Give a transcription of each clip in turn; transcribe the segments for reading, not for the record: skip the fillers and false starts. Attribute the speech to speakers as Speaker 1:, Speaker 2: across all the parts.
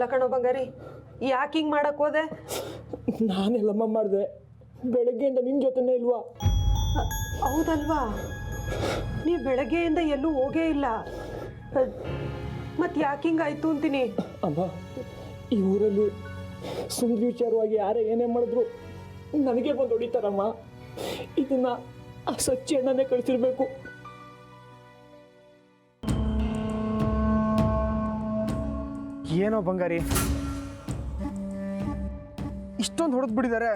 Speaker 1: ಅಲ್ಲ ಕಣೋ ಬಂಗಾರಿ, ಯಾಕೆ ಹಿಂಗೆ ಮಾಡಕ್ಕೆ ಹೋದೆ?
Speaker 2: ನಾನೆಲ್ಲಮ್ಮ ಮಾಡಿದೆ, ಬೆಳಗ್ಗೆಯಿಂದ ನಿನ್ನ ಜೊತೆನೇ ಇಲ್ವಾ?
Speaker 1: ಹೌದಲ್ವಾ, ನೀ ಬೆಳಗ್ಗೆಯಿಂದ ಎಲ್ಲೂ ಹೋಗೇ ಇಲ್ಲ. ಮತ್ತೆ ಯಾಕೆ ಹಿಂಗಾಯ್ತು ಅಂತೀನಿ.
Speaker 2: ಅಮ್ಮ, ಈ ಊರಲ್ಲಿ ಸುಂದರಿ ವಿಚಾರವಾಗಿ ಯಾರೇ ಏನೇ ಮಾಡಿದ್ರು ನನಗೆ ಬಂದು ಹೊಡಿತಾರಮ್ಮ. ಇದನ್ನ ಆ ಸಚ್ಚಿ ಅಣ್ಣನೇ ಕಳಿಸಿರ್ಬೇಕು.
Speaker 3: ಏನೋ ಬಂಗಾರಿ, ಇಷ್ಟೊಂದು ಹೊಡೆದು ಬಿಟ್ಟಿದ್ದಾರೆ.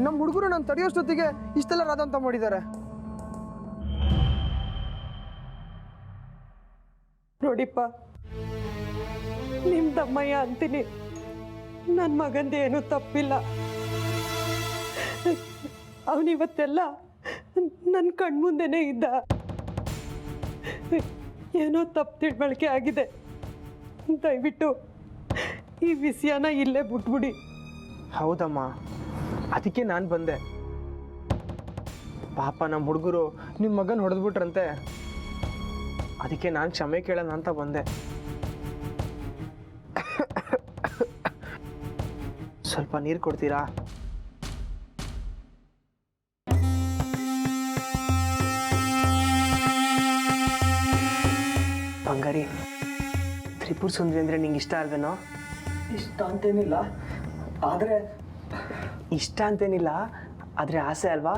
Speaker 3: ನಮ್ಮ ಹುಡುಗರು ನಾನು ತಡೆಯೋಷ್ಟೊತ್ತಿಗೆ ಇಷ್ಟೆಲ್ಲ ರಾದಂತ ಮಾಡಿದ್ದಾರೆ.
Speaker 1: ನೋಡಿಪ್ಪ, ನಿಮ್ಮ ತಮ್ಮಯ್ಯ ಅಂತೀನಿ, ನನ್ನ ಮಗಂದು ಏನೂ ತಪ್ಪಿಲ್ಲ. ಅವನಿವತ್ತೆಲ್ಲ ನನ್ನ ಕಣ್ಮುಂದೆನೇ ಇದ್ದ. ಏನೋ ತಪ್ಪು ತಿಳುವಳಿಕೆ ಆಗಿದೆ. ದಯವಿಟ್ಟು ಈ ವಿಷಯನ ಇಲ್ಲೇ ಬಿಟ್ಬಿಡಿ.
Speaker 3: ಹೌದಮ್ಮ, ಅದಕ್ಕೆ ನಾನು ಬಂದೆ. ಪಾಪ ನಮ್ಮ ಹುಡುಗರು ನಿಮ್ಮ ಮಗನ ಹೊಡೆದ್ಬಿಟ್ರಂತೆ, ಅದಕ್ಕೆ ನಾನು ಕ್ಷಮೆ ಕೇಳೋಣ ಅಂತ ಬಂದೆ. ಸ್ವಲ್ಪ ನೀರು ಕೊಡ್ತೀರಾ? ಬಂಗಾರಿ, ತ್ರಿಪುರ ಸುಂದರಿ ಅಂದರೆ ನಿಂಗೆ ಇಷ್ಟ ಅಲ್ವೇನೋ?
Speaker 2: ಇಷ್ಟ ಅಂತೇನಿಲ್ಲ, ಆದರೆ
Speaker 3: ಇಷ್ಟ ಅಂತೇನಿಲ್ಲ, ಆದರೆ ಆಸೆ ಅಲ್ವಾ?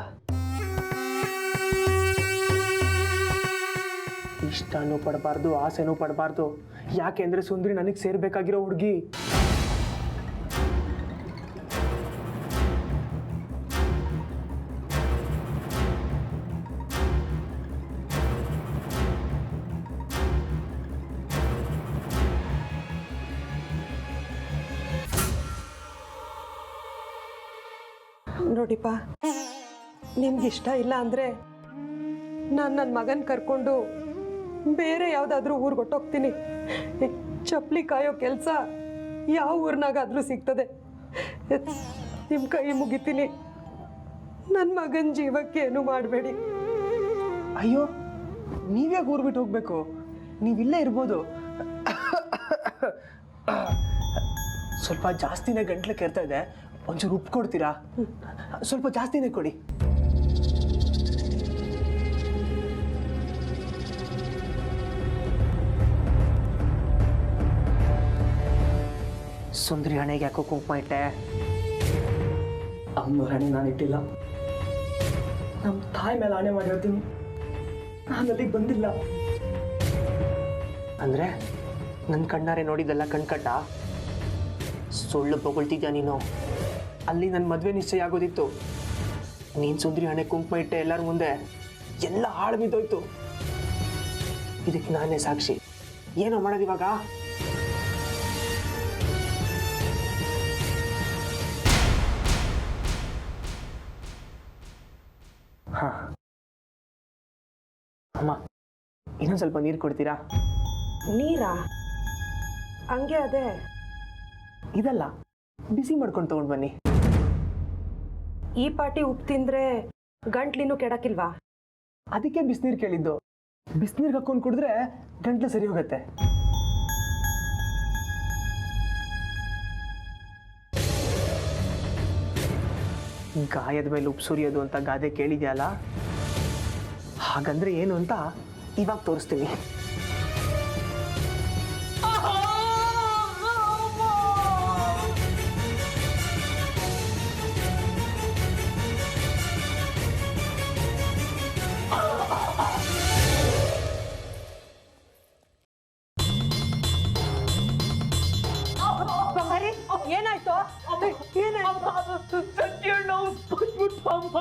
Speaker 3: ಇಷ್ಟನೂ ಪಡಬಾರ್ದು, ಆಸೆನೂ ಪಡಬಾರ್ದು. ಯಾಕೆಂದರೆ ಸುಂದರಿ ನನಗೆ ಸೇರ್ಬೇಕಾಗಿರೋ ಹುಡುಗಿ.
Speaker 1: ನೋಡಿಪ್ಪ, ನಿಮ್ಗಿಷ್ಟ ಇಲ್ಲ ಅಂದರೆ ನಾನು ನನ್ನ ಮಗನ ಕರ್ಕೊಂಡು ಬೇರೆ ಯಾವುದಾದ್ರೂ ಊರಿಗೆ ಹೊಟ್ಟೋಗ್ತೀನಿ. ಚಪ್ಪಲಿ ಕಾಯೋ ಕೆಲಸ ಯಾವ ಊರಿನಾಗಾದ್ರೂ ಸಿಗ್ತದೆ. ನಿಮ್ಮ ಕೈ ಮುಗಿತೀನಿ, ನನ್ನ ಮಗನ ಜೀವಕ್ಕೆ ಏನು ಮಾಡಬೇಡಿ.
Speaker 3: ಅಯ್ಯೋ, ನೀವೇ ಊರು ಬಿಟ್ಟು ಹೋಗ್ಬೇಕು? ನೀವಿಲ್ಲೇ ಇರ್ಬೋದು. ಸ್ವಲ್ಪ ಜಾಸ್ತಿನೇ ಗಂಟ್ಲು ಕೆರ್ತಾ ಇದೆ, ಒಂಚೂರು ಉಪ್ಪು ಕೊಡ್ತೀರಾ? ಸ್ವಲ್ಪ ಜಾಸ್ತಿನೇ ಕೊಡಿ. ಸುಂದರಿ ಹಣೆಗೆ ಯಾಕೋ ಕುಂಕುಮ ಇಟ್ಟೆ?
Speaker 2: ಅಮ್ಮ ಹಣೆ ನಾನು ಇಟ್ಟಿಲ್ಲ. ನಮ್ಮ ತಾಯಿ ಮೇಲೆ ಆಣೆ ಮಾಡಿ ಹೇಳ್ತೀನಿ, ನಾನು ಅಲ್ಲಿಗೆ ಬಂದಿಲ್ಲ.
Speaker 3: ಅಂದರೆ ನನ್ನ ಕಣ್ಣಾರೆ ನೋಡಿದ್ದೆಲ್ಲ ಕಣ್ಕಟ್ಟ? ಸುಳ್ಳು ಬೊಗಳ್ತಿದ್ಯಾ ನೀನು? ಅಲ್ಲಿ ನನ್ನ ಮದುವೆ ನಿಶ್ಚಯ ಆಗೋದಿತ್ತು. ನೀನು ಸುಂದರಿ ಹಣೆ ಕುಂಕುಮ ಇಟ್ಟೆ ಎಲ್ಲರ ಮುಂದೆ, ಎಲ್ಲ ಹಾಳು ಬಿದ್ದೋಯ್ತು. ಇದಕ್ಕೆ ನಾನೇ ಸಾಕ್ಷಿ. ಏನೋ ಮಾಡೋದು ಇವಾಗ? ಹಾಂ ಅಮ್ಮ, ಇನ್ನೊಂದು ಸ್ವಲ್ಪ ನೀರು ಕೊಡ್ತೀರಾ?
Speaker 1: ನೀರಾ? ಹಂಗೆ ಅದೇ
Speaker 3: ಇದಲ್ಲ, ಬಿಸಿ ಮಾಡ್ಕೊಂಡು ತಗೊಂಡು ಬನ್ನಿ.
Speaker 1: ಈ ಪಾಟಿ ಉಪ್ಪು ತಿಂದರೆ ಗಂಟ್ಲಿನೂ ಕೆಡಕಿಲ್ವಾ?
Speaker 3: ಅದಕ್ಕೆ ಬಿಸಿನೀರು ಕೇಳಿದ್ದು. ಬಿಸಿನೀರಿಗೆ ಹಾಕೊಂಡು ಕುಡಿದ್ರೆ ಗಂಟ್ಲು ಸರಿ ಹೋಗುತ್ತೆ. ಗಾಯದ ಮೇಲೆ ಉಪ್ಪು ಸುರಿಯೋದು ಅಂತ ಗಾದೆ ಕೇಳಿದ್ಯಲ್ಲ, ಹಾಗಂದ್ರೆ ಏನು ಅಂತ ಇವಾಗ ತೋರಿಸ್ತೀನಿ.
Speaker 1: ಏನಾಯ್ತು?
Speaker 2: ಅಮ್ಮ